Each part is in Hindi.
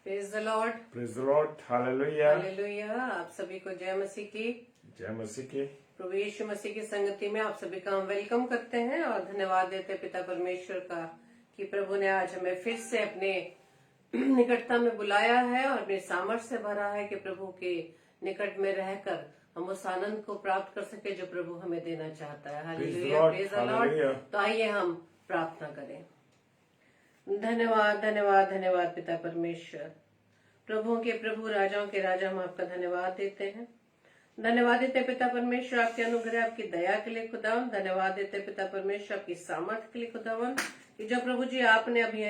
Praise the Lord. Praise the lord. Hallelujah. Hallelujah. आप सभी को जय मसीह की। जय मसीह की। प्रभु यीशु मसीह की संगति में आप सभी का हम वेलकम करते हैं और धन्यवाद देते हैं पिता परमेश्वर का कि प्रभु ने आज हमें फिर से अपने निकटता में बुलाया है और अपने सामर्थ्य से भरा है कि प्रभु के निकट में रहकर हम उस आनंद को प्राप्त कर सके जो प्रभु हमें देना चाहता है। Hallelujah, praise the Lord. तो आइए हम प्रार्थना करें। धन्यवाद धन्यवाद धन्यवाद पिता परमेश्वर, प्रभुओं के प्रभु, राजाओं के राजा, हम आपका धन्यवाद देते हैं। धन्यवाद देते पिता परमेश्वर आपके अनुग्रह, आपकी दया के लिए खुदावन। धन्यवाद देते पिता परमेश्वर आपकी सामर्थ्य के लिए खुदावन, कि जो प्रभु जी आपने अभी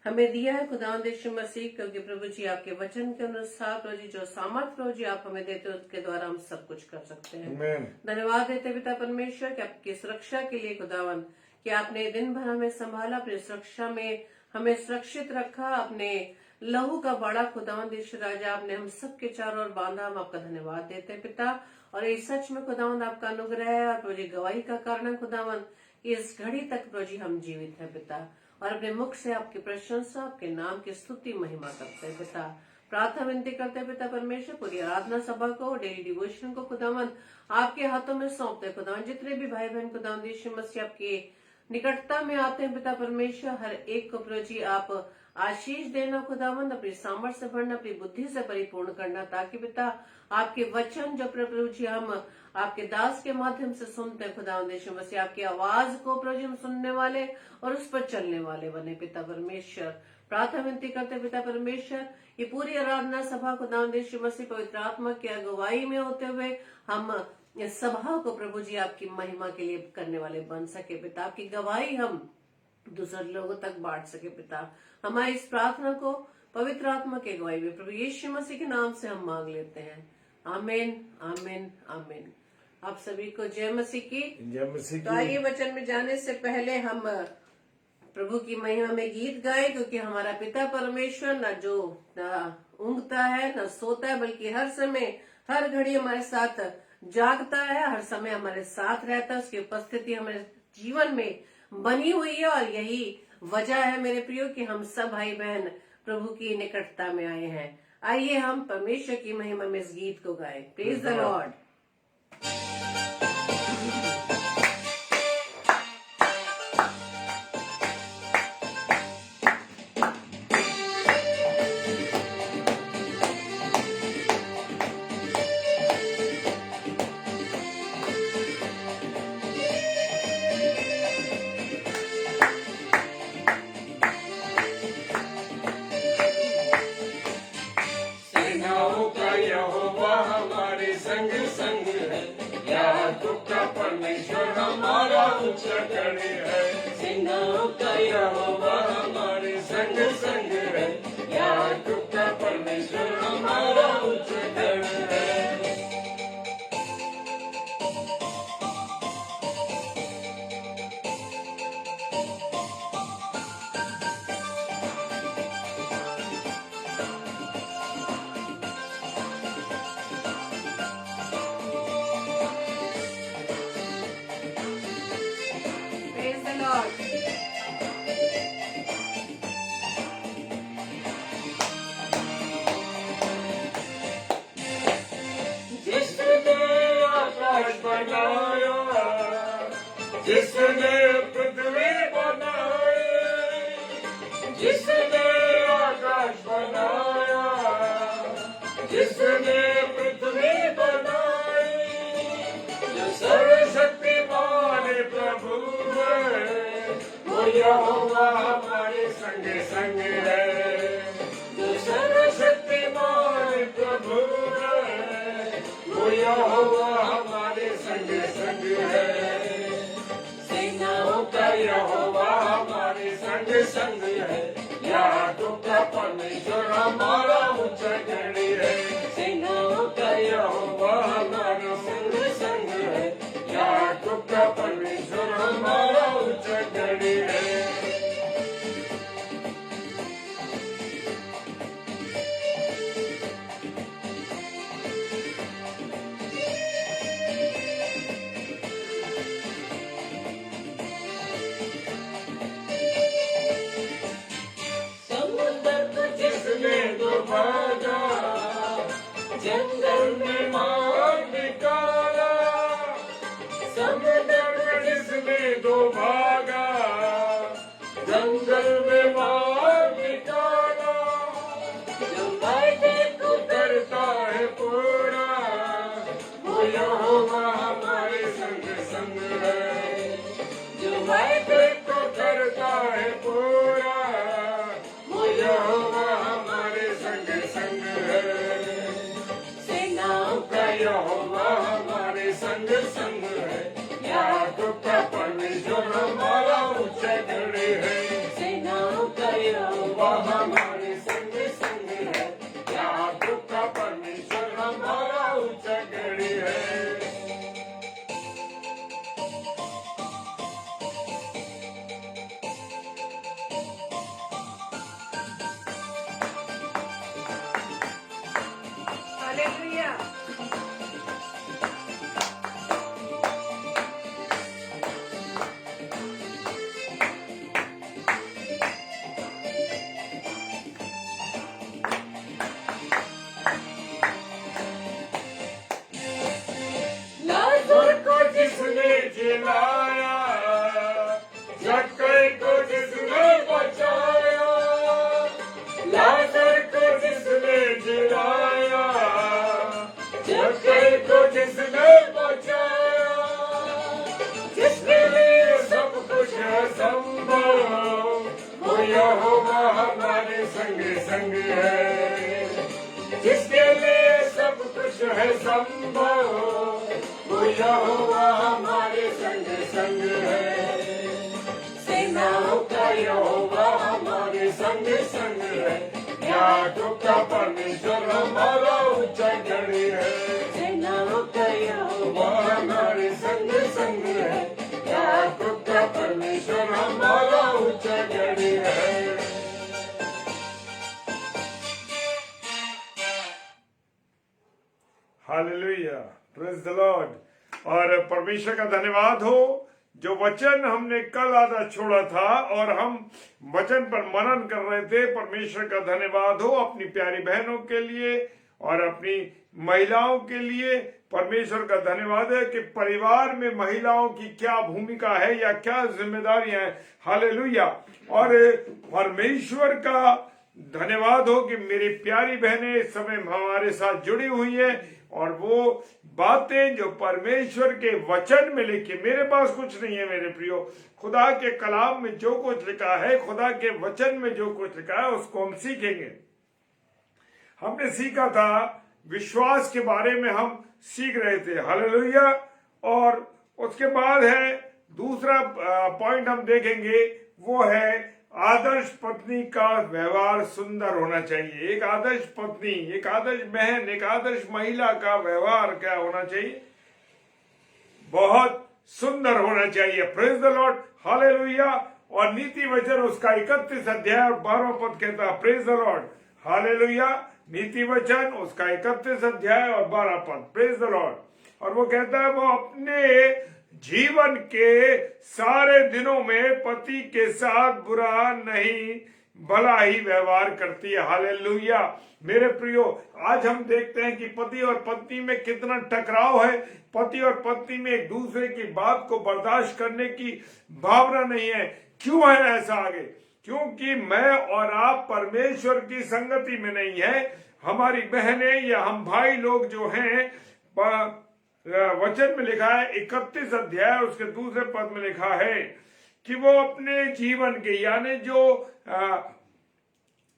हमें दिया है खुदावन यीशु मसीह, क्योंकि प्रभु जी आपके वचन के अनुसार प्रभु जी जो सामर्थ्य प्रभु जी आप हमें देते हो उसके द्वारा हम सब कुछ कर सकते हैं। धन्यवाद देते पिता परमेश्वर कि आपकी सुरक्षा के लिए खुदावन, कि आपने दिन भर हमें संभाला, अपनी सुरक्षा में हमें सुरक्षित रखा, अपने लहू का बड़ा खुदावन यीशु राजा आपने हम सबके चारों ओर बांधा। हम आपका धन्यवाद देते हैं पिता, और ये सच में खुदावन आपका अनुग्रह है और प्रभु जी गवाही का कारण है खुदावन, इस घड़ी तक प्रभु जी हम जीवित हैं पिता, और अपने मुख से आपकी प्रशंसा, आपके नाम की स्तुति महिमा करते हैं पिता। प्रार्थना विनती करते हैं पिता परमेश्वर, पूरी आराधना सभा को, डेली डिवोशन को खुदावन आपके हाथों में सौंपते हैं खुदावन। जितने भी भाई बहन खुदावन यीशु मसीह आपके निकटता में आते हैं पिता परमेश्वर, हर एक को प्रभु जी आप आशीष देना खुदावन, अपनी सामर्थ्य से भरना, अपनी बुद्धि से परिपूर्ण करना, ताकि पिता आपके वचन जो प्रभु जी हम आपके दास के माध्यम से सुनते हैं खुदावन यीशु मसीह, आपकी आवाज को प्रभु जी हम सुनने वाले और उस पर चलने वाले बने पिता परमेश्वर। प्रार्थना विनती करते पिता परमेश्वर, ये पूरी आराधना सभा खुदावन यीशु मसीह पवित्र आत्मा की अगुवाई में होते हुए हम इस सभा को प्रभु जी आपकी महिमा के लिए करने वाले बन सके पिता, आपकी गवाही हम दूसरे लोगों तक बांट सके पिता। हमारी इस प्रार्थना को पवित्र आत्मा के गवाही में प्रभु यीशु मसीह के नाम से हम मांग लेते हैं। आमीन आमीन आमीन। आप सभी को जय मसीह की। जय मसीह तो आइए वचन में जाने से पहले हम प्रभु की महिमा में गीत गाए, क्योंकि हमारा पिता परमेश्वर न ऊँघता है न सोता है, बल्कि हर समय हर घड़ी हमारे साथ जागता है, हर समय हमारे साथ रहता है, उसकी उपस्थिति हमारे जीवन में बनी हुई है। और यही वजह है मेरे प्रियो कि हम सब भाई बहन प्रभु की निकटता में आए हैं। आइए हम परमेश्वर की महिमा में इस गीत को गाएं। Praise the Lord. परमेश्वर हमारा उच्चगण है, सेनाओं का यहोवा हमारे संग संग है। याकूब का परमेश्वर हमारा उच्चगण है। जिसने पृथ्वी बनाई, जिसने आकाश बनाया, जिसने पृथ्वी बनाई, जो सर्वशक्तिमान प्रभु है, वो यहोवा हमारे संग संग है। जो सर्वशक्तिमान प्रभु है, वो यहोवा हमारे संग संग है। यहोवा हमारे संग संग है। याकूब का परमेश्वर हमारा उच्चगण है। सेनाओं का यहोवा हमारा संग संग है। याकूब का परमेश्वर हमारा उच्चगण है। जिसने दो संग है। जिसके लिए सब कुछ है संभव, वो यहोवा हमारे संग संग है। सेनाओं का यहोवा हमारे संग संग है। यादों का परमेश्वर हमारा ऊंचा गढ़ी है। सेनाओं का यहोवा हमारे संग संग है। यादों का परमेश्वर हमारा ऊंचा गढ़ी है। Hallelujah, praise the Lord. और परमेश्वर का धन्यवाद हो, जो वचन हमने कल आधा छोड़ा था और हम वचन पर मनन कर रहे थे। परमेश्वर का धन्यवाद हो अपनी प्यारी बहनों के लिए और अपनी महिलाओं के लिए। परमेश्वर का धन्यवाद है कि परिवार में महिलाओं की क्या भूमिका है या क्या जिम्मेदारियां हैं। हालेलुया। और परमेश्वर का धन्यवाद हो कि मेरी प्यारी बहनें इस समय हमारे साथ जुड़ी हुई हैं और वो बातें जो परमेश्वर के वचन में लिखी, मेरे पास कुछ नहीं है मेरे प्रियो, खुदा के कलाम में जो कुछ लिखा है, खुदा के वचन में जो कुछ लिखा है उसको हम सीखेंगे। हमने सीखा था विश्वास के बारे में, हम सीख रहे थे। हालेलुया। और उसके बाद है दूसरा पॉइंट हम देखेंगे, वो है आदर्श पत्नी का व्यवहार सुंदर होना चाहिए। एक आदर्श पत्नी, एक आदर्श बहन, एक आदर्श महिला का व्यवहार क्या होना चाहिए? बहुत सुंदर होना चाहिए। Praise the lord, hallelujah. और नीति वचन उसका 31 अध्याय और 12वां पद कहता है, प्रेज द लॉर्ड, हालेलुया। नीति वचन उसका 31 अध्याय और 12 पद, प्रेज द लॉर्ड। और वो कहता है, वो अपने जीवन के सारे दिनों में पति के साथ बुरा नहीं भला ही व्यवहार करती है। हालेलुया। मेरे प्रियो, आज हम देखते हैं कि पति और पत्नी में कितना टकराव है। पति और पत्नी में एक दूसरे की बात को बर्दाश्त करने की भावना नहीं है। क्यों है ऐसा? आगे क्योंकि मैं और आप परमेश्वर की संगति में नहीं है। हमारी बहनें या हम भाई लोग जो हैं, वचन में लिखा है 31 अध्याय उसके दूसरे पद में लिखा है कि वो अपने जीवन के, यानी जो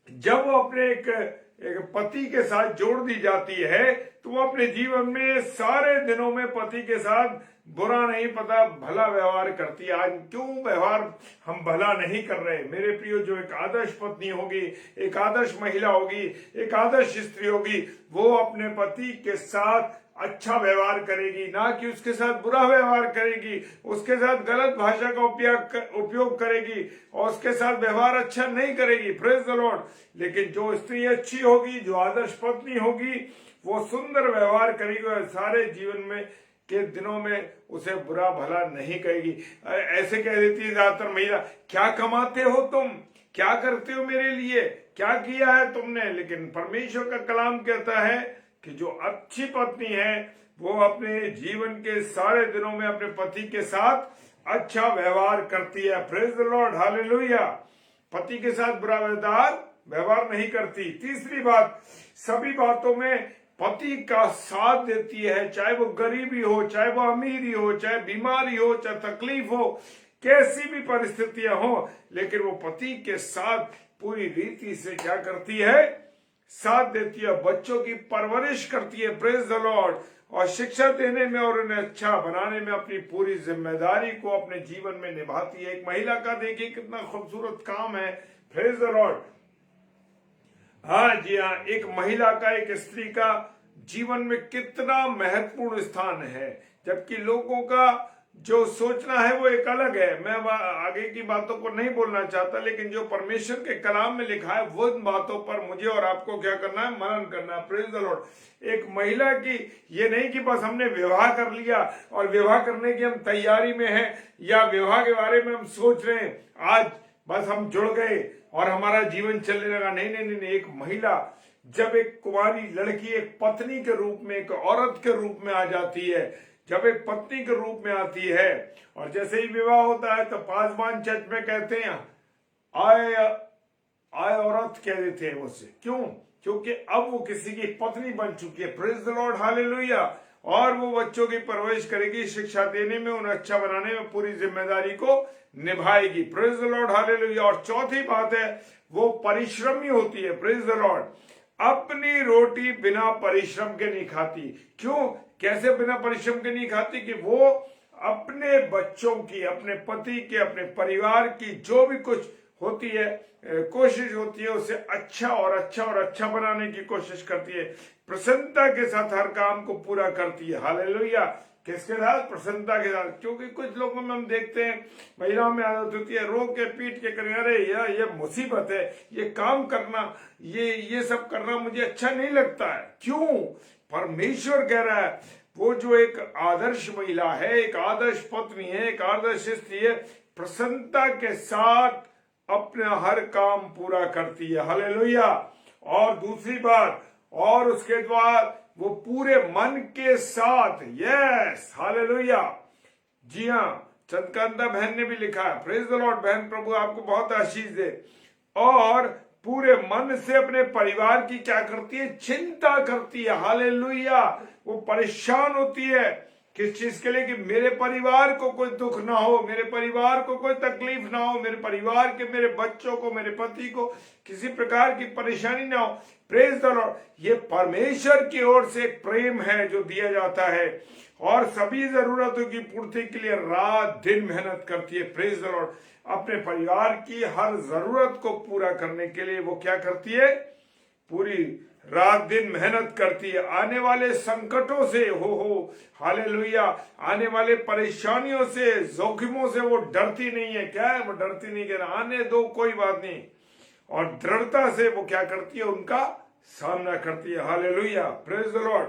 जब वो अपने एक पति के साथ जोड़ दी जाती है तो वो अपने जीवन में सारे दिनों में पति के साथ बुरा नहीं पता भला व्यवहार करती है। आज क्यों व्यवहार हम भला नहीं कर रहे? मेरे प्रियो, जो एक आदर्श पत्नी होगी, एक आदर्श महिला होगी, एक आदर्श स्त्री होगी, वो अपने पति के साथ अच्छा व्यवहार करेगी, ना कि उसके साथ बुरा व्यवहार करेगी, उसके साथ गलत भाषा का उपयोग करेगी और उसके साथ व्यवहार अच्छा नहीं करेगी। Praise the Lord. लेकिन जो स्त्री अच्छी होगी, जो आदर्श पत्नी होगी, वो सुंदर व्यवहार करेगी और सारे जीवन में के दिनों में उसे बुरा भला नहीं कहेगी। ऐसे कह देती है ज्यादातर महिला, क्या कमाते हो तुम, क्या करते हो मेरे लिए, क्या किया है तुमने? लेकिन परमेश्वर का कलाम कहता है कि जो अच्छी पत्नी है वो अपने जीवन के सारे दिनों में अपने पति के साथ अच्छा व्यवहार करती है। Praise the lord, hallelujah. पति के साथ बुरा व्यवहार नहीं करती। तीसरी बात, सभी बातों में पति का साथ देती है, चाहे वो गरीबी हो, चाहे वो अमीरी हो, चाहे बीमारी हो, चाहे तकलीफ हो, कैसी भी परिस्थितियां हो, लेकिन वो पति के साथ पूरी रीति से क्या करती है? साथ देती है। बच्चों की परवरिश करती है, प्रेज द लॉर्ड, और शिक्षा देने में और उन्हें अच्छा बनाने में अपनी पूरी जिम्मेदारी को अपने जीवन में निभाती है। एक महिला का देखिए कितना खूबसूरत काम है, प्रेज द लॉर्ड। हाँ जी हाँ, एक महिला का, एक स्त्री का जीवन में कितना महत्वपूर्ण स्थान है, जबकि लोगों का जो सोचना है वो एक अलग है। मैं आगे की बातों को नहीं बोलना चाहता, लेकिन जो परमेश्वर के कलाम में लिखा है वो बातों पर मुझे और आपको क्या करना है? मनन करना है। Praise the Lord. एक महिला की ये नहीं कि बस हमने विवाह कर लिया और विवाह करने की हम तैयारी में हैं या विवाह के बारे में हम सोच रहे हैं, आज बस हम जुड़ गए और हमारा जीवन चलने लगा। नहीं नहीं नहीं, एक महिला जब एक कुंवारी लड़की एक पत्नी के रूप में, एक औरत के रूप में आ जाती है, जब एक पत्नी के रूप में आती है, और जैसे ही विवाह होता है तो पासवान चर्च में कहते हैं आए औरत कह देते हैं उससे। क्यों? क्योंकि अब वो किसी की पत्नी बन चुकी है। Praise the lord, hallelujah. और वो बच्चों की परवरिश करेगी, शिक्षा देने में, उन्हें अच्छा बनाने में पूरी जिम्मेदारी को निभाएगी। Praise the lord, hallelujah. और चौथी बात है, वो परिश्रमी होती है। Praise the Lord. अपनी रोटी बिना परिश्रम के नहीं खाती। क्यों? कैसे बिना परिश्रम के नहीं खाती? कि वो अपने बच्चों की, अपने पति के, अपने परिवार की जो भी कुछ होती है, कोशिश होती है, उसे अच्छा और अच्छा और अच्छा बनाने की कोशिश करती है। प्रसन्नता के साथ हर काम को पूरा करती है। हालेलुया। किसके साथ? प्रसन्नता के साथ। क्योंकि कुछ लोगों में हम देखते हैं, महिलाओं में आदत होती है रो के पीट के करें, अरे ये मुसीबत है, ये काम करना, ये सब करना मुझे अच्छा नहीं लगता है। क्यों? परमेश्वर कह रहा है वो जो एक आदर्श महिला है, एक आदर्श पत्नी है, एक आदर्श स्त्री है, प्रसन्नता के साथ अपना हर काम पूरा करती है। हालेलुया। और दूसरी बात, और उसके बाद वो पूरे मन के साथ, यस हालेलुया। जी हाँ, चंदकांता बहन ने भी लिखा है, प्रेज द लॉर्ड। बहन प्रभु आपको बहुत आशीष दे। और पूरे मन से अपने परिवार की क्या करती है? चिंता करती है। हालेलुया। वो परेशान होती है किस चीज के लिए? कि मेरे परिवार को कोई दुख ना हो, मेरे परिवार को कोई तकलीफ ना हो, मेरे परिवार के, मेरे बच्चों को, मेरे पति को किसी प्रकार की परेशानी ना हो। Praise the Lord. ये परमेश्वर की ओर से एक प्रेम है जो दिया जाता है, और सभी जरूरतों की पूर्ति के लिए रात दिन मेहनत करती है। Praise the Lord. अपने परिवार की हर जरूरत को पूरा करने के लिए वो क्या करती है? पूरी रात दिन मेहनत करती है। आने वाले संकटों से हो हालेलुया, आने वाले परेशानियों से, जोखिमों से वो डरती नहीं है। क्या है? वो डरती नहीं, कहना आने दो, कोई बात नहीं। और दृढ़ता से वो क्या करती है? उनका सामना करती है। हालेलुया। Praise the Lord.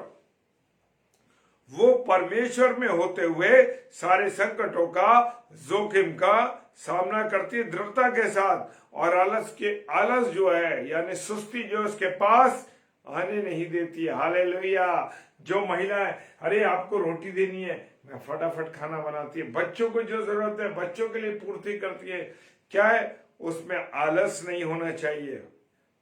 वो परमेश्वर में होते हुए सारे संकटों का, जोखिम का सामना करती है दृढ़ता के साथ। और आलस जो है, यानी सुस्ती जो उसके पास आने नहीं देती है। हालेलुया। जो महिलाएं, अरे आपको रोटी देनी है, मैं फटाफट खाना बनाती है, बच्चों को जो जरूरत है बच्चों के लिए पूर्ति करती है। क्या है? उसमें आलस नहीं होना चाहिए।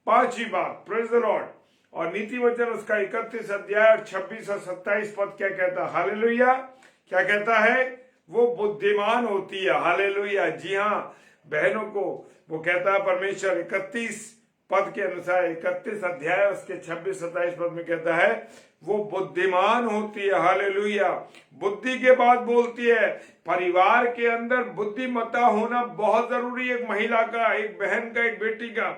पांचवी बात, प्रेज द लॉर्ड। और नीति वचन उसका 31 अध्याय और 26 और 27 पद क्या कहता है? हालेलुया। क्या कहता है? वो बुद्धिमान होती है। हालेलुया। जी हाँ बहनों को वो कहता है परमेश्वर 31 पद के अनुसार, 31 अध्याय उसके 26-27 पद में कहता है वो बुद्धिमान होती है। हालेलुया। बुद्धि के बाद बोलती है, परिवार के अंदर बुद्धिमत्ता होना बहुत जरूरी है, एक महिला का, एक बहन का, एक बेटी का।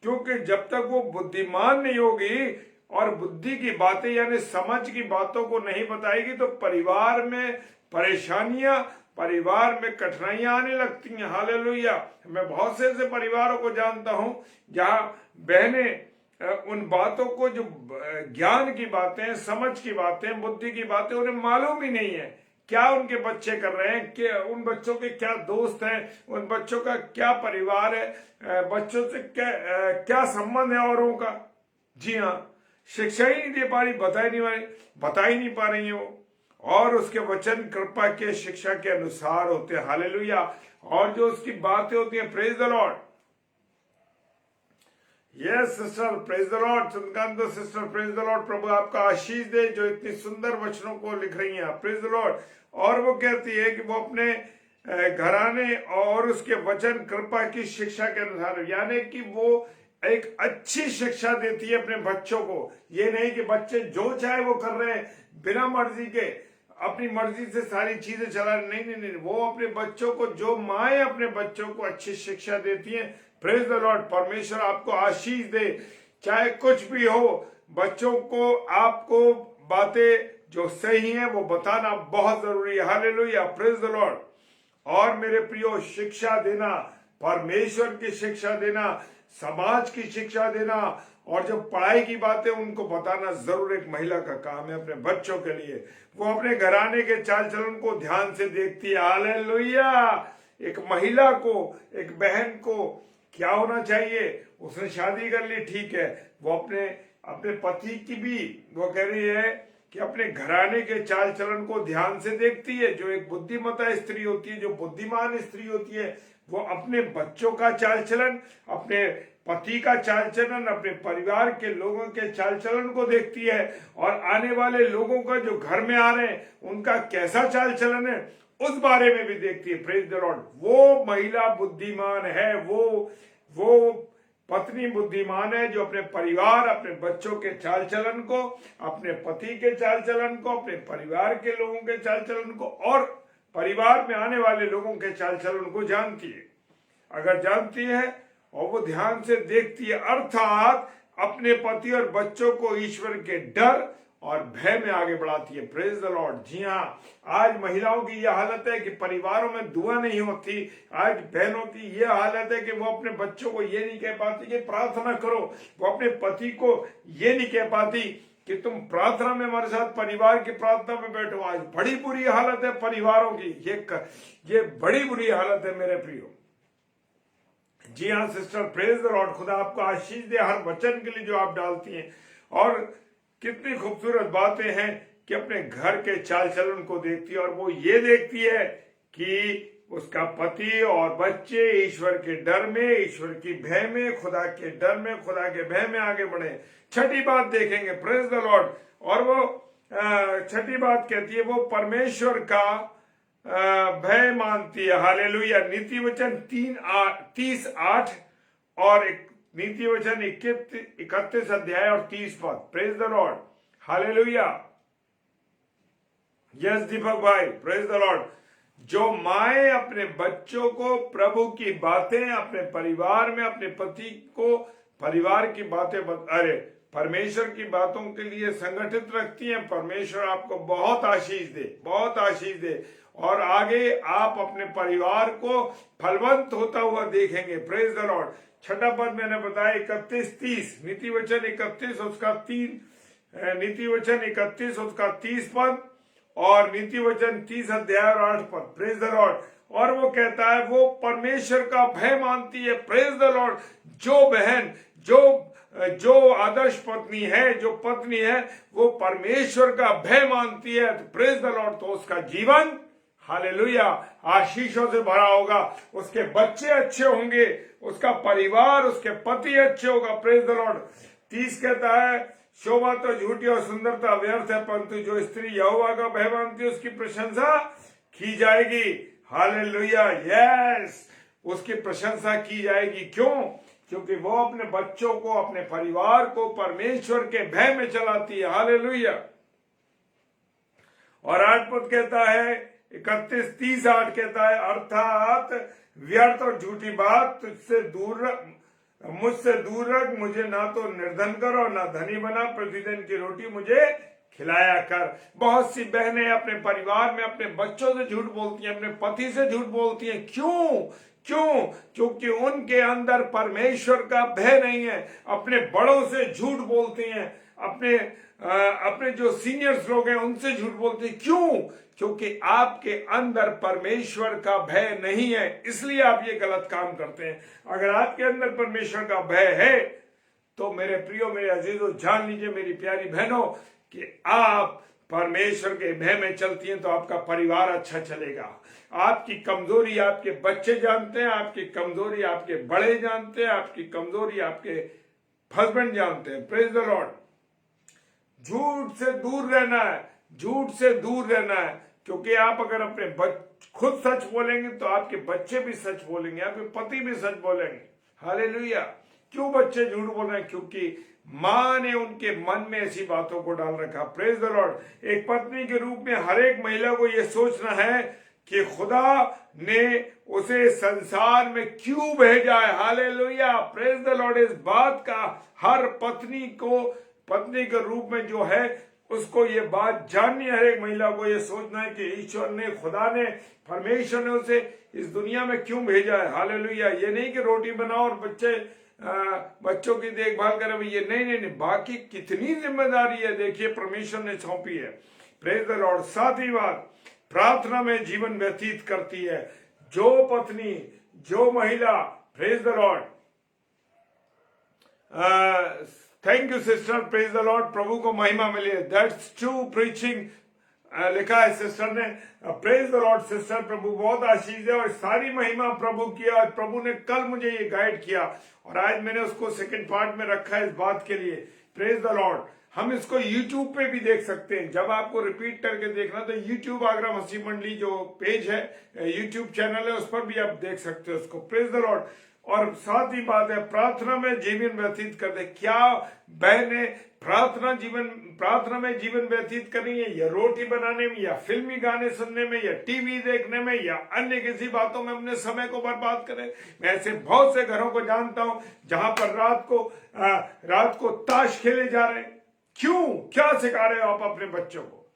क्योंकि जब तक वो बुद्धिमान नहीं होगी और बुद्धि की बातें यानी समझ की बातों को नहीं बताएगी, तो परिवार में परेशानियां, परिवार में कठिनाइयां आने लगती हैं। हालेलुया। मैं बहुत से ऐसे परिवारों को जानता हूं जहां बहनें उन बातों को, जो ज्ञान की बातें, समझ की बातें, बुद्धि की बातें, उन्हें मालूम ही नहीं है क्या उनके बच्चे कर रहे हैं, कि उन बच्चों के क्या दोस्त हैं, उन बच्चों का क्या परिवार है, बच्चों से क्या संबंध है औरों का। जी हाँ, शिक्षा ही नहीं दे पा रही, बता ही नहीं पा रही हो। और उसके वचन कृपा के, शिक्षा के अनुसार होते हैं। हालेलुया। और जो उसकी बातें होती हैं, praise the lord. Yes sister, praise the lord. Chandrakant sister, praise the lord. प्रभु आपका आशीष दे जो इतनी सुंदर वचनों को लिख रही हैं, प्रेज द लॉर्ड। और वो कहती है कि वो अपने घराने और उसके वचन कृपा की शिक्षा के अनुसार, यानी कि वो एक अच्छी शिक्षा देती है अपने बच्चों को। ये नहीं कि बच्चे जो चाहे वो कर रहे हैं, बिना मर्जी के, अपनी मर्जी से सारी चीजें चला रहे। नहीं नहीं नहीं, वो अपने बच्चों को, जो माएं अपने बच्चों को अच्छी शिक्षा देती हैं, प्रेज द लॉर्ड। परमेश्वर आपको आशीष दे। चाहे कुछ भी हो, बच्चों को आपको बातें जो सही हैं वो बताना बहुत जरूरी है। हालेलुया। Praise the Lord. और मेरे प्रियो, शिक्षा देना, परमेश्वर की शिक्षा देना, समाज की शिक्षा देना, और जो पढ़ाई की बातें उनको बताना जरूर एक महिला का काम है अपने बच्चों के लिए। वो अपने घराने के चाल चलन को ध्यान से देखती है। हालेलुया। एक महिला को, एक बहन को क्या होना चाहिए? उसने शादी कर ली, ठीक है, वो अपने पति की भी वो कह रही है कि अपने घराने के चाल चलन को ध्यान से देखती है। जो एक बुद्धिमता स्त्री होती है, जो बुद्धिमान स्त्री होती है, वो अपने बच्चों का चाल चलन, अपने पति का चाल चलन, अपने परिवार के लोगों के चाल चलन को देखती है, और आने वाले लोगों का जो घर में आ रहे हैं उनका कैसा चाल चलन है उस बारे में भी देखती है। Praise the Lord. वो महिला बुद्धिमान है, वो पत्नी बुद्धिमान है जो अपने परिवार, अपने बच्चों के चाल चलन को, अपने पति के चाल चलन को, अपने परिवार के लोगों के चाल चलन को और परिवार में आने वाले लोगों के चाल चलन को जानती है। अगर जानती है और वो ध्यान से देखती है, अर्थात अपने पति और बच्चों को ईश्वर के डर और भय में आगे बढ़ाती है। Praise the lord. जी हाँ, आज महिलाओं की यह हालत है कि परिवारों में दुआ नहीं होती। आज बहनों की यह हालत है कि वो अपने बच्चों को ये नहीं कह पाती कि प्रार्थना करो, वो अपने पति को ये नहीं कह पाती कि तुम प्रार्थना में हमारे साथ परिवार की प्रार्थना में बैठो। आज बड़ी बुरी हालत है परिवारों की, ये बड़ी बुरी हालत है मेरे प्रियो। जी हाँ सिस्टर, प्रेज द लॉर्ड। खुदा आपको आशीष दे हर वचन के लिए जो आप डालती हैं। और कितनी खूबसूरत बातें हैं कि अपने घर के चाल चलन को देखती है और वो ये देखती है कि उसका पति और बच्चे ईश्वर के डर में, ईश्वर की भय में, खुदा के डर में, खुदा के भय में आगे बढ़े। छठी बात देखेंगे, प्रेज द लॉर्ड। और वो छठी बात कहती है वो परमेश्वर का भय मानती है। हालेलुया। नीति वचन 30:8 और नीति वचन 31 अध्याय और 30 पद। Praise the lord. Hallelujah. Yes Deepak भाई, प्रेज द लॉर्ड। जो माए अपने बच्चों को प्रभु की बातें, अपने परिवार में अपने पति को परिवार की बातें परमेश्वर की बातों के लिए संगठित रखती हैं, परमेश्वर आपको बहुत आशीष दे, बहुत आशीष दे। और आगे आप अपने परिवार को फलवंत होता हुआ देखेंगे। Praise the Lord. छठा पद मैंने बताया 31-30, नीति वचन 31 उसका 3, नीति वचन 31 उसका 30 पद और नीति वचन 30 अध्याय और 8 पद। Praise the Lord. और वो कहता है वो परमेश्वर का भय मानती है। Praise the Lord. जो बहन, जो आदर्श पत्नी है, जो पत्नी है, वो परमेश्वर का भय मानती है, तो प्रेज द लॉर्ड, तो उसका जीवन हालेलुया आशीषों से भरा होगा। उसके बच्चे अच्छे होंगे, उसका परिवार, उसके पति अच्छे होगा। Praise the Lord. 30 कहता है शोभा तो झूठी और सुंदरता व्यर्थ है, परंतु जो स्त्री यहोवा का भय मानती है उसकी प्रशंसा की जाएगी। हालेलुया। यस, उसकी प्रशंसा की जाएगी। क्यों? क्योंकि वो अपने बच्चों को, अपने परिवार को परमेश्वर के भय में चलाती है। हालेलुया। और 8 पद कहता है 31-30-8 कहता है अर्थात व्यर्थ और झूठी बात मुझसे दूर रख, मुझे ना तो निर्धन कर और ना धनी बना, प्रतिदिन की रोटी मुझे खिलाया कर। बहुत सी बहनें अपने परिवार में अपने बच्चों से झूठ बोलती हैं, अपने पति से झूठ बोलती हैं। क्यों? क्योंकि उनके अंदर परमेश्वर का भय नहीं है। अपने बड़ों से झूठ बोलती हैं, अपने जो सीनियर्स लोग हैं उनसे झूठ बोलते हैं। क्यों? क्योंकि आपके अंदर परमेश्वर का भय नहीं है, इसलिए आप ये गलत काम करते हैं। अगर आपके अंदर परमेश्वर का भय है तो मेरे प्रियो, मेरे अजीजों, जान लीजिए मेरी प्यारी बहनों कि आप परमेश्वर के भय में चलती हैं तो आपका परिवार अच्छा चलेगा। आपकी कमजोरी आपके बच्चे जानते हैं, आपकी कमजोरी आपके बड़े जानते हैं, आपकी कमजोरी आपके हस्बैंड जानते हैं। Praise the Lord. झूठ से दूर रहना है, झूठ से दूर रहना है, क्योंकि आप अगर अपने खुद सच बोलेंगे तो आपके बच्चे भी सच बोलेंगे, आपके पति भी सच बोलेंगे। हालेलुया। क्यों बच्चे झूठ बोल रहे हैं? क्योंकि माँ ने उनके मन में ऐसी बातों को डाल रखा। Praise the Lord. एक पत्नी के रूप में हर एक महिला को यह सोचना है कि खुदा ने उसे संसार में क्यों भेजा है। हालेलुया। Praise the Lord. इस बात का हर पत्नी के रूप में जो है उसको ये बात जाननी है। हर एक महिला को ये सोचना है कि ईश्वर ने, खुदा ने, परमेश्वर ने उसे इस दुनिया में क्यों भेजा है। हालेलुया। ये नहीं कि रोटी बनाओ और बच्चों की देखभाल करें, ये नहीं, बाकी कितनी जिम्मेदारी है देखिए परमेश्वर ने सौंपी है। Praise the Lord. सातवीं बात, प्रार्थना में जीवन व्यतीत करती है जो पत्नी, जो महिला। Praise the lord. Thank you sister. Praise the lord. प्रभु को महिमा मिले। दैट्स ट्रू प्रीचिंग लिखा है सिस्टर ने। Praise the lord sister. प्रभु बहुत आशीष है और सारी महिमा प्रभु की। और प्रभु ने कल मुझे ये गाइड किया और आज मैंने उसको सेकंड पार्ट में रखा है इस बात के लिए। Praise the Lord. हम इसको YouTube पे भी देख सकते हैं। जब आपको रिपीट करके देखना तो YouTube आगरा मसीह मंडली जो पेज है, YouTube चैनल है, उस पर भी आप देख सकते हो उसको। Praise the Lord. और साथ ही बात है प्रार्थना में जीवन व्यतीत कर दे। क्या बहने प्रार्थना में जीवन व्यतीत करनी है, या रोटी बनाने में, या फिल्मी गाने सुनने में, या टीवी देखने में, या अन्य किसी बातों में अपने समय को बर्बाद करें? मैं ऐसे बहुत से घरों को जानता हूं जहां पर रात को ताश खेले जा रहे हैं। क्यों? क्या सिखा रहे हो आप अपने बच्चों को?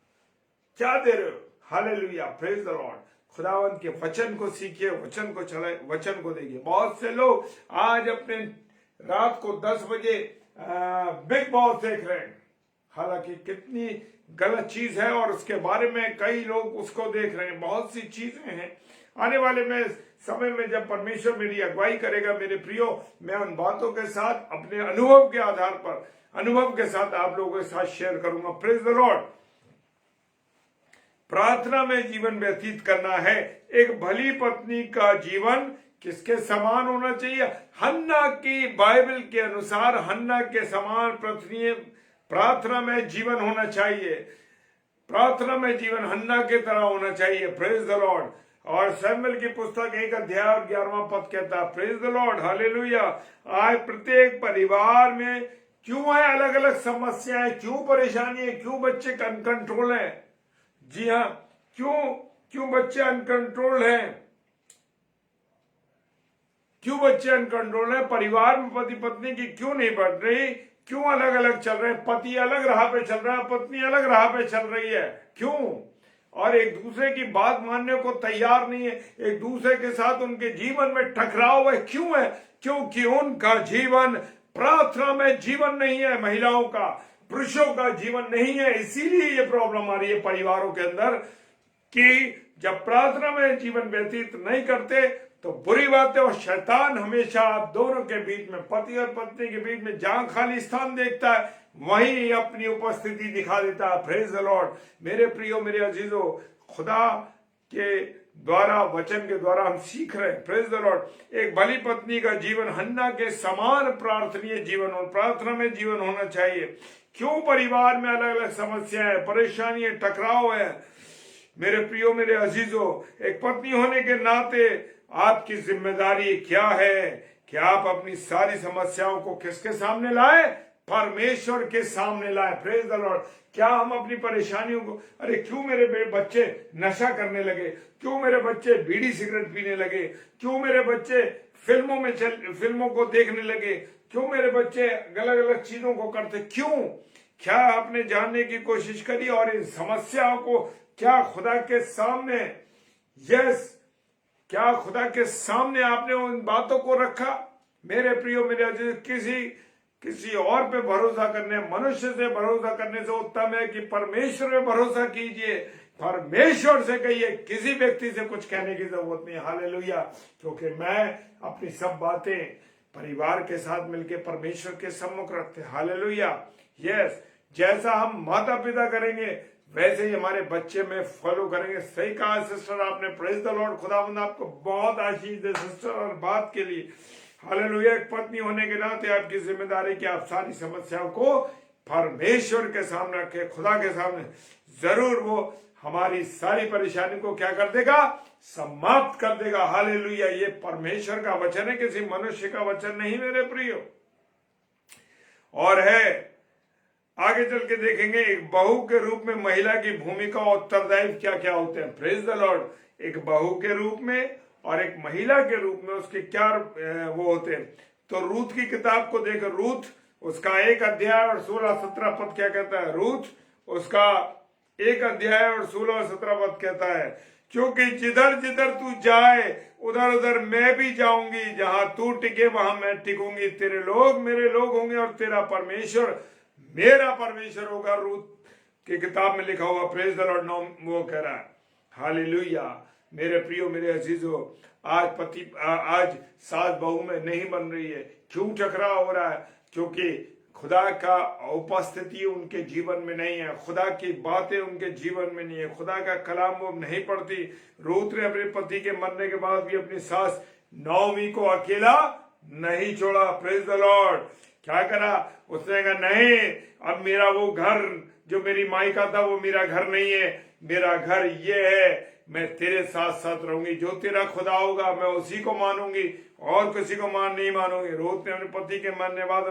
क्या दे रहे हो? Hallelujah, praise the Lord. खुदावंत के वचन को सीखिए, वचन को चलाए, वचन को देखिए। बहुत से लोग आज अपने रात को 10 बजे बिग बॉस देख रहे हैं, हालांकि कितनी गलत चीज है और उसके बारे में कई लोग उसको देख रहे हैं। बहुत सी चीजें हैं। आने वाले में समय में जब परमेश्वर मेरी अगुवाई करेगा मेरे प्रियो, मैं उन बातों के साथ अपने अनुभव के आधार पर, अनुभव के साथ आप लोगों के साथ शेयर करूंगा। Praise the Lord. प्रार्थना में जीवन व्यतीत करना है। एक भली पत्नी का जीवन किसके समान होना चाहिए? हन्ना की बाइबल के अनुसार हन्ना के समान प्रार्थना में जीवन होना चाहिए। प्रार्थना में जीवन हन्ना की तरह होना चाहिए। Praise the Lord. और सैमुएल की पुस्तक 1 अध्याय और 11वां पद कहता है, प्रेज द लॉर्ड, हालेलुया। आज प्रत्येक परिवार में क्यों है अलग अलग समस्याएं, क्यों परेशानी है, क्यों बच्चे अनकंट्रोल हैं? जी हाँ, क्यों बच्चे अनकंट्रोल हैं? क्यों बच्चे अनकंट्रोल हैं? परिवार में पति पत्नी की क्यों नहीं बढ़ रही? क्यों अलग अलग चल रहे हैं? पति अलग राह पे चल रहा है, पत्नी अलग राह पे चल रही है। क्यों? और एक दूसरे की बात मानने को तैयार नहीं है, एक दूसरे के साथ उनके जीवन में टकराव है। क्यों है? क्योंकि उनका जीवन प्रार्थना में जीवन नहीं है। महिलाओं का, पुरुषों का जीवन नहीं है। इसीलिए ये प्रॉब्लम आ रही है परिवारों के अंदर कि जब प्रार्थना में जीवन व्यतीत नहीं करते तो बुरी बात है। और शैतान हमेशा आप दोनों के बीच में, पति और पत्नी के बीच में जहां खाली स्थान देखता है वहीं अपनी उपस्थिति दिखा देता है। Praise the Lord. मेरे प्रियो, मेरे अजीजों, खुदा के द्वारा, वचन के द्वारा हम सीख रहे हैं। Praise the Lord. एक भली पत्नी का जीवन हन्ना के समान प्रार्थनीय जीवन और प्रार्थना में जीवन होना चाहिए। क्यों परिवार में अलग अलग समस्याएं, परेशानियां, टकराव है? मेरे प्रियो, मेरे अजीजों, एक पत्नी होने के नाते आपकी जिम्मेदारी क्या है कि आप अपनी सारी समस्याओं को किसके सामने लाए? परमेश्वर के सामने लाए। Praise the Lord. क्या हम अपनी परेशानियों को, अरे क्यों मेरे बच्चे नशा करने लगे, क्यों मेरे बच्चे बीड़ी सिगरेट पीने लगे, क्यों मेरे बच्चे फिल्मों को देखने लगे, क्यों मेरे बच्चे अलग अलग चीजों को करते? क्यों? क्या आपने जानने की कोशिश करी और इन समस्याओं को क्या खुदा के सामने, क्या खुदा के सामने आपने उन बातों को रखा? मेरे प्रियो, मेरे अजीज, किसी और पे भरोसा करने, मनुष्य से भरोसा करने से उत्तम है कि परमेश्वर पे भरोसा कीजिए। परमेश्वर से कहिए, किसी व्यक्ति से कुछ कहने की जरूरत नहीं। हालेलुया। क्योंकि मैं अपनी सब बातें परिवार के साथ मिलकर परमेश्वर के सम्मुख रखते। हालेलुया। यस, जैसा हम माता पिता करेंगे वैसे ही हमारे बच्चे में फॉलो करेंगे। सही कहा सिस्टर आपने। Praise the Lord. खुदावंद आपको बहुत आशीष दे सिस्टर और बात के लिए। हालेलुया। एक पत्नी होने के नाते आपकी जिम्मेदारी कि आप सारी समस्याओं को परमेश्वर के सामने रखें, खुदा के सामने। जरूर वो हमारी सारी परेशानी को क्या कर देगा? समाप्त कर देगा। हालेलुया। ये परमेश्वर का वचन है, किसी मनुष्य का वचन नहीं मेरे प्रियो। और है, आगे चल के देखेंगे एक बहू के रूप में महिला की भूमिका और उत्तरदायित्व क्या क्या होते हैं। Praise the Lord. एक बहू के रूप में और एक महिला के रूप में उसके क्या वो होते हैं। तो रूथ की किताब को देख, रूथ उसका 1 अध्याय और 16-17 पद क्या कहता है? रूथ उसका 1 अध्याय और 16-17 पद कहता है, क्योंकि जिधर जिधर तू जाए उधर उधर मैं भी जाऊंगी, जहां तू टिके वहां मैं टिकूंगी। तेरे लोग मेरे लोग होंगे और तेरा परमेश्वर मेरा परमेश्वर होगा। रूथ की किताब में लिखा हुआ। Praise the Lord. वो कह रहा है। हालेलुया। मेरे प्रियो, मेरे अजीजों, आज सास बहू में नहीं बन रही है। क्यों टकराव हो रहा है? क्योंकि खुदा का उपस्थिति उनके जीवन में नहीं है, खुदा की बातें उनके जीवन में नहीं है, खुदा का कलाम वो नहीं पढ़ती। रूथ ने अपने पति के मरने के बाद भी अपनी सास नौमी को अकेला नहीं छोड़ा। Praise the Lord. क्या करा उसने? कहा नहीं, अब मेरा वो घर जो मेरी माई का था वो मेरा घर नहीं है, मेरा घर ये है। मैं तेरे साथ साथ रहूंगी, जो तेरा खुदा होगा मैं उसी को मानूंगी, और किसी को नहीं मानूंगी। रूत ने अपने पति के मरने के बाद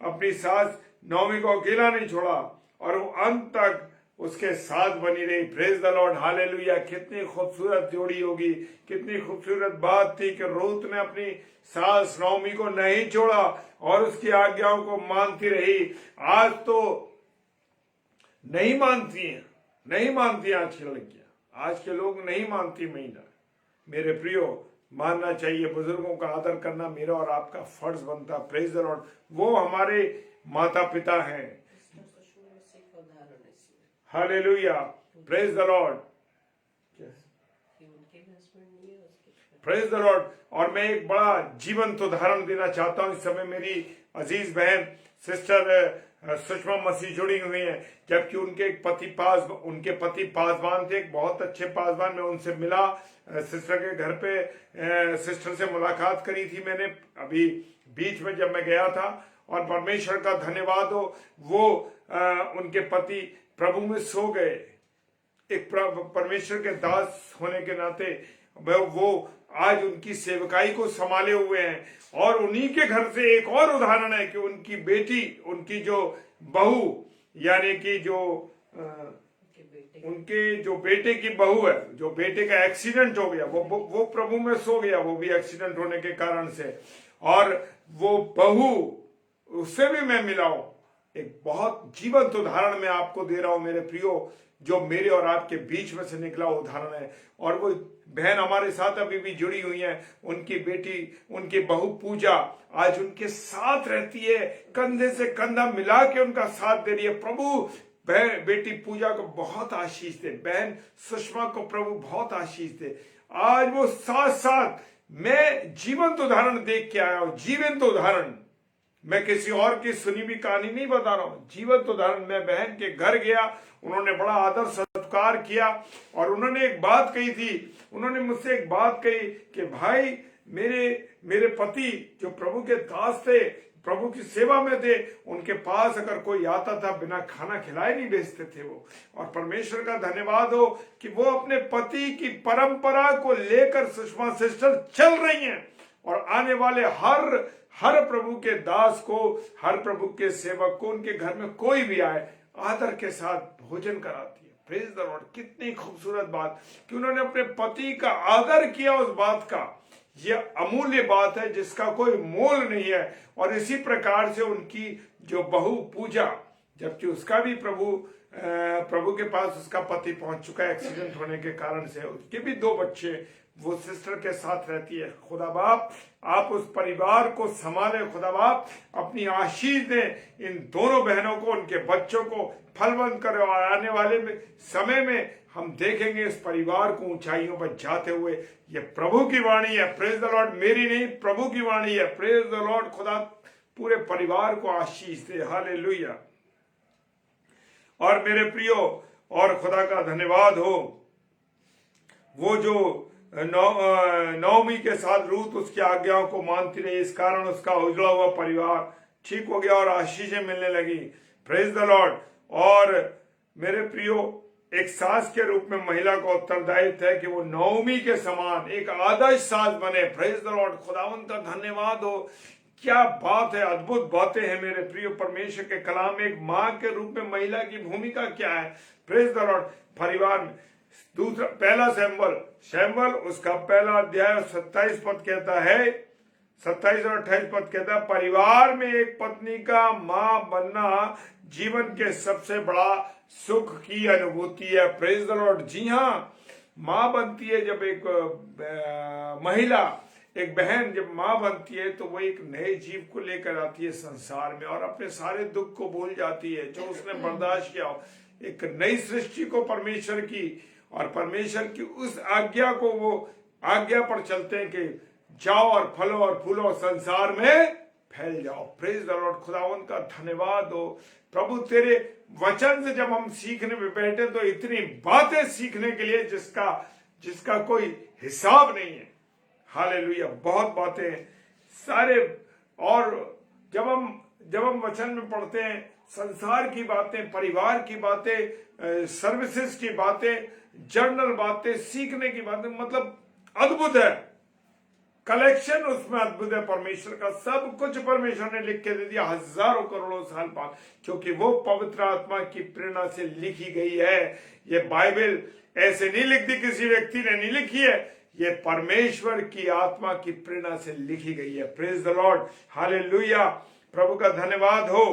अपनी सास नौमी को अकेला नहीं छोड़ा और वो अंत तक उसके साथ बनी रही। Praise the lord, hallelujah. कितनी खूबसूरत जोड़ी होगी, कितनी खूबसूरत बात थी कि रूत ने अपनी सास नौमी को नहीं छोड़ा और उसकी आज्ञाओं को मानती रही। आज तो नहीं मानती आज की लड़कियां, आज के लोग नहीं मानती महिला। मेरे प्रियो, मानना चाहिए, बुजुर्गों का आदर करना मेरा और आपका फर्ज बनता। प्रेज द लॉर्ड, वो हमारे माता पिता हैं। Hallelujah, praise the Lord, praise the Lord. और मैं एक बड़ा जीवंत उदाहरण देना चाहता हूं। इस समय मेरी अजीज बहन सिस्टर सुषमा मसीह जुड़ी हुई हैं, जबकि उनके पति पासवान थे, एक बहुत अच्छे पासवान। मैं उनसे मिला, सिस्टर के घर पे सिस्टर से मुलाकात करी थी मैंने अभी बीच में जब मैं गया था। और परमेश्वर का धन्यवाद हो, वो उनके पति प्रभु में सो गए। एक परमेश्वर के दास होने के नाते वो आज उनकी सेवकाई को संभाले हुए हैं। और उन्हीं के घर से एक और उदाहरण है कि उनकी बेटी, उनकी जो बहू, यानी कि जो उनके जो बेटे की बहू है, जो बेटे का एक्सीडेंट हो गया, वो प्रभु में सो गया, वो भी एक्सीडेंट होने के कारण से। और वो बहू, उससे भी मैं मिला हूं। एक बहुत जीवंत उदाहरण मैं आपको दे रहा हूं मेरे प्रियो, जो मेरे और आपके बीच में से निकला उदाहरण है। और वो बहन हमारे साथ अभी भी जुड़ी हुई है। उनकी बेटी, उनकी बहू पूजा आज उनके साथ रहती है, कंधे से कंधा मिला के उनका साथ दे रही है। प्रभु बेटी पूजा को बहुत आशीष दे, बहन सुषमा को प्रभु बहुत आशीष दे। आज वो साथ साथ, मैं जीवंत उदाहरण देख के आया हूं, जीवंत उदाहरण। मैं किसी और की सुनी भी कहानी नहीं बता रहा हूं, जीवंत उदाहरण। मैं बहन के घर गया, उन्होंने बड़ा आदर सत्कार किया और उन्होंने एक बात कही थी। उन्होंने मुझसे एक बात कही कि भाई, मेरे पति जो प्रभु के दास थे, प्रभु की सेवा में थे, उनके पास अगर कोई आता था बिना खाना खिलाए नहीं भेजते थे वो। और परमेश्वर का धन्यवाद हो कि वो अपने पति की परंपरा को लेकर सुषमा सिस्टर चल रही हैं और आने वाले हर प्रभु के दास को, हर प्रभु के सेवक को, उनके घर में कोई भी आए, आदर के साथ भोजन कराती है। प्रेज द लॉर्ड, कितनी खूबसूरत बात कि उन्होंने अपने पति का आदर किया। उस बात का, यह अमूल्य बात है जिसका कोई मोल नहीं है। और इसी प्रकार से उनकी जो बहू पूजा, जबकि उसका भी प्रभु के पास उसका पति पहुंच चुका है एक्सीडेंट होने के कारण से, उसके भी 2 बच्चे, वो सिस्टर के साथ रहती है। खुदा बाप, आप उस परिवार को संभाले। खुदा बाप, अपनी आशीष दें इन दोनों बहनों को, उनके बच्चों को फलवंत करें। और आने वाले समय में हम देखेंगे इस परिवार को ऊंचाइयों पर जाते हुए। ये प्रभु की वाणी है, प्रेज द लॉर्ड, मेरी नहीं, प्रभु की वाणी है। प्रेज द लॉर्ड, खुदा पूरे परिवार को आशीष दे। हालेलुया। और मेरे प्रियो, और खुदा का धन्यवाद हो, वो जो नौमी के साथ रूत उसकी आज्ञाओं को मानती रही, इस कारण उसका उजड़ा हुआ परिवार ठीक हो गया और आशीषें मिलने लगी। Praise the Lord. और मेरे प्रियो, एक सास के रूप में महिला का उत्तरदायित्व है कि वो नौमी के समान एक आदर्श सास बने। प्रेज द लॉर्ड, खुदावंद का धन्यवाद हो। क्या बात है, अद्भुत बातें हैं मेरे प्रियो। परमेश्वर के कलाम में एक मां के रूप में महिला की भूमिका क्या है। Praise the Lord. परिवार में दूसरा, पहला शैमुएल उसका पहला अध्याय 27 पद कहता है, 27 और 28 पद कहता है, परिवार में एक पत्नी का मां बनना जीवन के सबसे बड़ा सुख की अनुभूति है। Praise the lord. जी हाँ, मां बनती है जब एक महिला, एक बहन जब मां बनती है तो वो एक नए जीव को लेकर आती है संसार में और अपने सारे दुख को भूल जाती है जो उसने बर्दाश्त किया हो। एक नई सृष्टि को परमेश्वर की, और परमेश्वर की उस आज्ञा को, वो आज्ञा पर चलते हैं कि जाओ और फलो और फूलो, संसार में फैल जाओ। Praise the Lord. खुदावंद का धन्यवाद हो। प्रभु तेरे वचन से जब हम सीखने में बैठे तो इतनी बातें सीखने के लिए जिसका कोई हिसाब नहीं है। हालेलुया, बहुत बातें सारे। और जब हम वचन में पढ़ते हैं, संसार की बातें, परिवार की बातें, सर्विसेज की बातें, जर्नल बातें, सीखने की बातें, मतलब अद्भुत है। कलेक्शन उसमें अद्भुत है परमेश्वर का। सब कुछ परमेश्वर ने लिख के दे दिया हजारों करोड़ों साल बाद, क्योंकि वो पवित्र आत्मा की प्रेरणा से लिखी गई है। ये बाइबल ऐसे नहीं लिखती, किसी व्यक्ति ने नहीं लिखी है, ये परमेश्वर की आत्मा की प्रेरणा से लिखी गई है। प्रेज द लॉर्ड, हालेलुया, प्रभु का धन्यवाद हो।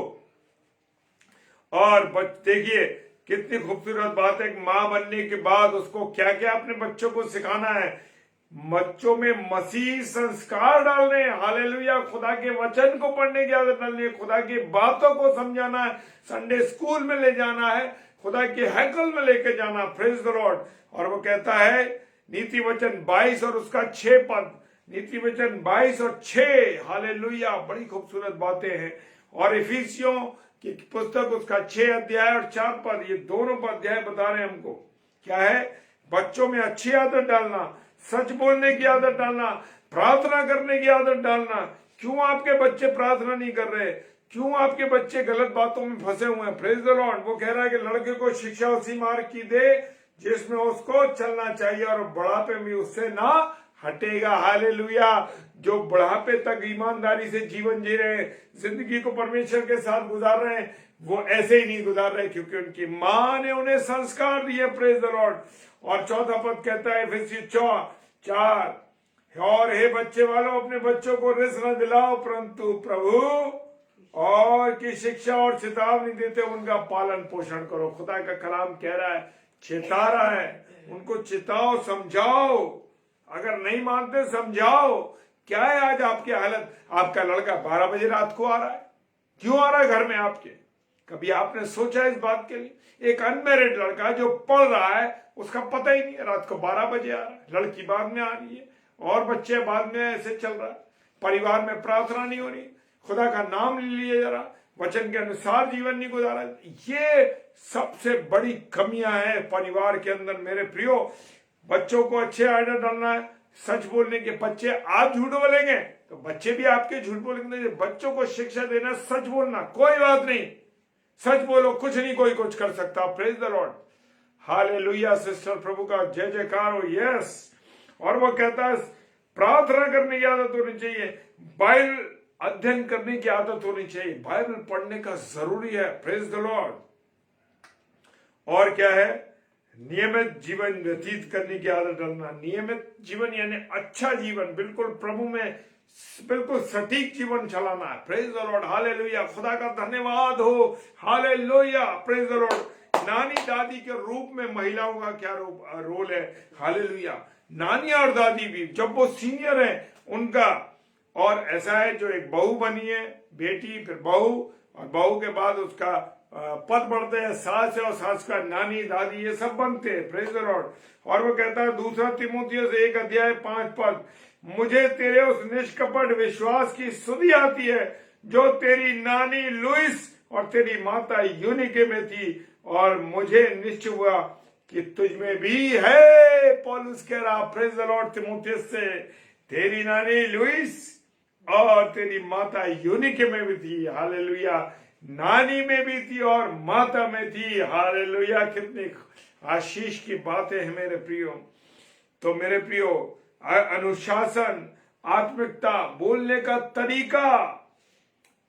और देखिए कितनी खूबसूरत बात है, एक मां बनने के बाद उसको क्या क्या अपने बच्चों को सिखाना है। बच्चों में मसीह संस्कार डालने, हालेलुया, खुदा के वचन को पढ़ने की आदत डालनी है, खुदा की बातों को समझाना है, संडे स्कूल में ले जाना है, खुदा के हैकल में लेके जाना। Praise the Lord. और वो कहता है नीति वचन 22 और उसका 6 पद, नीति वचन 22 और 6, हालेलुया, बड़ी खूबसूरत बातें हैं। और इफिसियों की पुस्तक उसका 6 अध्याय और 4 पद, ये दोनों अध्याय बता रहे हैं हमको क्या है, बच्चों में अच्छी आदत डालना, सच बोलने की आदत डालना, प्रार्थना करने की आदत डालना। क्यों आपके बच्चे प्रार्थना नहीं कर रहे, क्यों आपके बच्चे गलत बातों में फंसे हुए हैं? Praise the Lord. वो कह रहा है कि लड़के को शिक्षा उसी मार्ग की दे जिसमें उसको चलना चाहिए और बुढ़ापे में उससे ना हटेगा। हालेलुया। जो बुढ़ापे तक ईमानदारी से जीवन जी रहे हैं, जिंदगी को परमेश्वर के साथ गुजार रहे हैं, वो ऐसे ही नहीं गुजार रहे, क्योंकि उनकी मां ने उन्हें संस्कार दिए। Praise the Lord. और 4 पद कहता है फिर 4, और हे बच्चे वालों, अपने बच्चों को रिस न दिलाओ, परंतु प्रभु और की शिक्षा और चेतावनी देते उनका पालन पोषण करो। खुदा का कलाम कह रहा है, चेता रहा है, उनको चिताओ, समझाओ। अगर नहीं मानते समझाओ। क्या है आज आपकी हालत? आपका लड़का 12 बजे रात को आ रहा है, क्यों आ रहा है घर में आपके? कभी आपने सोचा इस बात के लिए? एक अनमैरिड लड़का जो पढ़ रहा है, उसका पता ही नहीं, रात को 12 बजे आ रहा है, लड़की बाद में आ रही है और बच्चे बाद में, ऐसे चल रहा है। परिवार में प्रार्थना नहीं हो रही, खुदा का नाम नहीं लिया जा रहा, वचन के अनुसार जीवन नहीं गुजारा। ये सबसे बड़ी कमियां हैं परिवार के अंदर। मेरे प्रियो, बच्चों को अच्छे आदत डालना है, सच बोलने के। बच्चे आप झूठ बोलेंगे तो बच्चे भी आपके झूठ बोलेंगे। बच्चों को शिक्षा देना, सच बोलना, कोई बात नहीं, सच बोलो, कुछ नहीं कोई कुछ कर सकता। Praise the lord, hallelujah. Sister, प्रभु का जय जयकार हो। यस। और वो कहता है प्रार्थना करने की आदत होनी चाहिए, बाइबल अध्ययन करने की आदत होनी चाहिए, बाइबल पढ़ने का जरूरी है। Praise the Lord. और क्या है? नियमित जीवन व्यतीत करने की आदत डालना। नियमित जीवन यानी अच्छा जीवन, बिल्कुल प्रभु में बिल्कुल सटीक जीवन चलाना है। प्रेज द लॉर्ड, हालेलुया, खुदा का धन्यवाद हो, हालेलुया, प्रेज द लॉर्ड। नानी दादी के रूप में महिलाओं का क्या रोल है? हालेलुया। नानी और दादी भी जब वो सीनियर है उनका, और ऐसा है जो एक बहू बनी है, बेटी, फिर बहू, और बहू के बाद उसका पद बढ़ते हैं, सास है, और सास का नानी, दादी, ये सब बनते हैं। Praise the Lord. और वो कहता है 2 तीमुथियुस 1 अध्याय 5 पद, मुझे तेरे उस निष्कपट विश्वास की सुधि आती है जो तेरी नानी लुइस और तेरी माता यूनिके में थी, और मुझे निश्चय हुआ कि तुझ में भी है। पौलुस कह रहा, प्रेज द लॉर्ड, तीमुथियुस से, तेरी नानी लुइस और तेरी माता यूनिके में भी थी। हालेलुया। नानी में भी थी और माता में थी। हालेलुया। कितनी आशीष की बातें हैं मेरे प्रियो। तो मेरे प्रियो, अनुशासन, आत्मिकता, बोलने का तरीका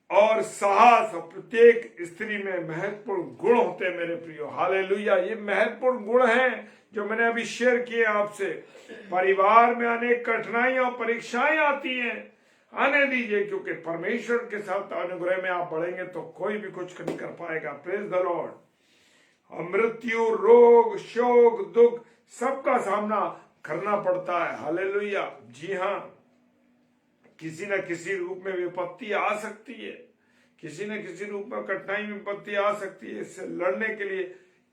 और साहस प्रत्येक स्त्री में महत्वपूर्ण गुण होते हैं मेरे प्रियो। हालेलुया। ये महत्वपूर्ण गुण हैं जो मैंने अभी शेयर किए आपसे। परिवार में अनेक कठिनाइयां और परीक्षाएं आती हैं, आने दीजिए, क्योंकि परमेश्वर के साथ अनुग्रह में आप बढ़ेंगे तो कोई भी कुछ नहीं कर पाएगा। Praise the Lord. मृत्यु, रोग, शोक, दुख, सबका सामना करना पड़ता है। हालेलुया। जी हाँ, किसी न किसी रूप में विपत्ति आ सकती है, किसी न किसी रूप में कठिनाई में विपत्ति आ सकती है। इससे लड़ने के लिए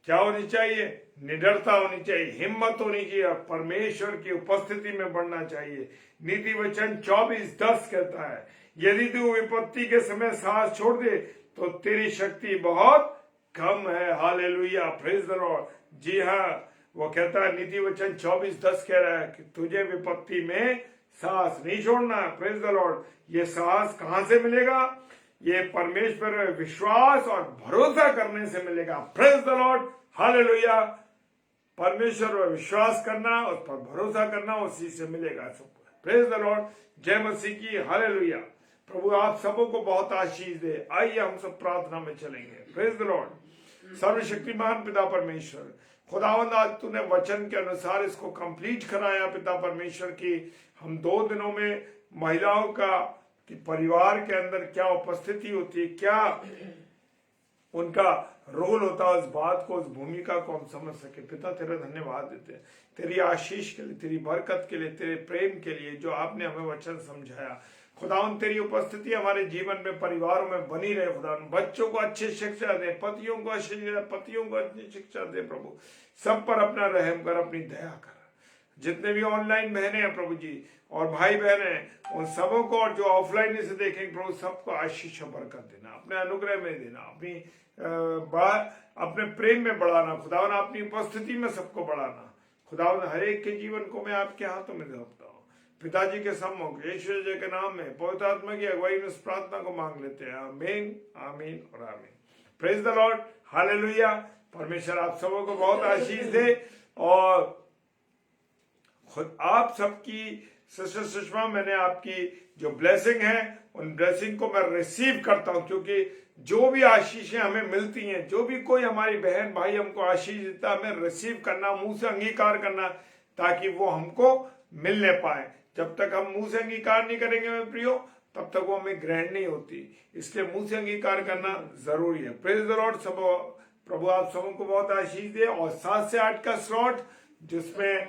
क्या होनी चाहिए? निडरता होनी चाहिए, हिम्मत होनी चाहिए, और परमेश्वर की उपस्थिति में बढ़ना चाहिए। नीति वचन 24:10 कहता है, यदि तू विपत्ति के समय साहस छोड़ दे तो तेरी शक्ति बहुत कम है। हालेलुया। Praise the lord. जी हाँ, वो कहता है, नीति वचन 24:10 कह रहा है कि तुझे विपत्ति में साहस नहीं छोड़ना। Praise the Lord. ये साहस कहां से मिलेगा? ये परमेश्वर में विश्वास और भरोसा करने से मिलेगा। Praise the lord. हालेलुया। परमेश्वर में विश्वास करना, उस पर भरोसा करना, उसी से मिलेगा सब। प्रेज द लॉर्ड, जय मसीह की, हालेलुया। प्रभु आप सबों को बहुत आशीष दे। आइए हम सब प्रार्थना में चलेंगे। Praise the Lord. सर्वशक्तिमान पिता परमेश्वर, खुदावंद आज तूने वचन के अनुसार इसको कंप्लीट कराया पिता परमेश्वर की। हम 2 दिनों में महिलाओं का कि परिवार के अंदर क्या उपस्थिति होती है, क्या उनका रोल होता है, उस बात को, उस भूमिका को हम समझ सके। पिता तेरा धन्यवाद देते हैं तेरी आशीष के लिए, तेरी बरकत के लिए, तेरे प्रेम के लिए जो आपने हमें वचन समझाया। खुदावन तेरी उपस्थिति हमारे जीवन में, परिवारों में बनी रहे। खुदावन बच्चों को अच्छी शिक्षा दे, पतियों को अच्छी शिक्षा दे। प्रभु सब पर अपना रहम कर, अपनी दया कर। जितने भी ऑनलाइन बहने हैं प्रभु जी और भाई बहन हैं, उन सबों को, और जो ऑफलाइन इसे देखेंगे प्रभु, सबको आशीष और बरकत देना, अपने अनुग्रह में देना, अपने प्रेम में बढ़ाना। खुदावन अपनी उपस्थिति में सबको बढ़ाना। खुदावन हर एक के जीवन को मैं आपके हाथों में सौंपता हूँ। पिताजी के सम्मुख यीशु जी के नाम में पवित्र आत्मा की अगुवाई में इस प्रार्थना को मांग लेते हैं। आमीन, आमीन और आमीन। Praise the lord, hallelujah. परमेश्वर आप सबों को बहुत आशीष दे। और खुद आप सबकी सिस्टर सुषमा, मैंने आपकी जो ब्लेसिंग है उन ब्लेसिंग को मैं रिसीव करता हूं, क्योंकि जो भी आशीषें हमें मिलती हैं, जो भी कोई हमारी बहन भाई हमको आशीष देता है, हमें रिसीव करना, मुंह से अंगीकार करना, ताकि वो हमको मिलने पाए। जब तक हम मुंह से अंगीकार नहीं करेंगे मेरे प्रियो, तब तक वो हमें ग्रहण नहीं होती। इसलिए मुंह से अंगीकार करना जरूरी है। Praise the Lord. सब प्रभु आप सबों को बहुत आशीष दे। और 7 से 8 का स्लॉट, जिसमें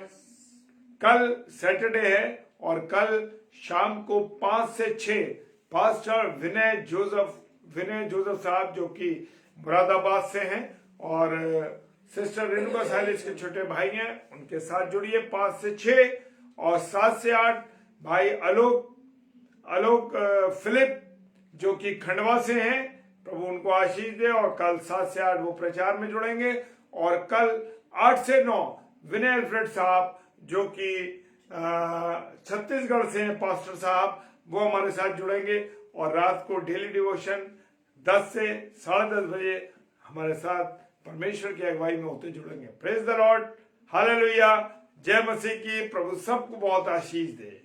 कल सैटरडे है और कल शाम को 5 से 6 पास्टर विनय जोसेफ साहब, जो कि मुरादाबाद से हैं, और सिस्टर रेणुका साइलेज के छोटे भाई हैं, उनके साथ जुड़िए 5 से 6। और 7 से 8 भाई आलोक फिलिप, जो कि खंडवा से हैं, प्रभु उनको आशीष दे। और कल 7 से 8 वो प्रचार में जुड़ेंगे। और कल 8 से 9 विनय अल्फ्रेड साहब, जो कि छत्तीसगढ़ से हैं, पास्टर साहब, वो हमारे साथ जुड़ेंगे। और रात को डेली डिवोशन 10 से 10:30 बजे हमारे साथ परमेश्वर की अगुवाई में होते जुड़ेंगे। प्रेज द लॉर्ड, हालेलुया, जय मसीह की। प्रभु सबको बहुत आशीष दे।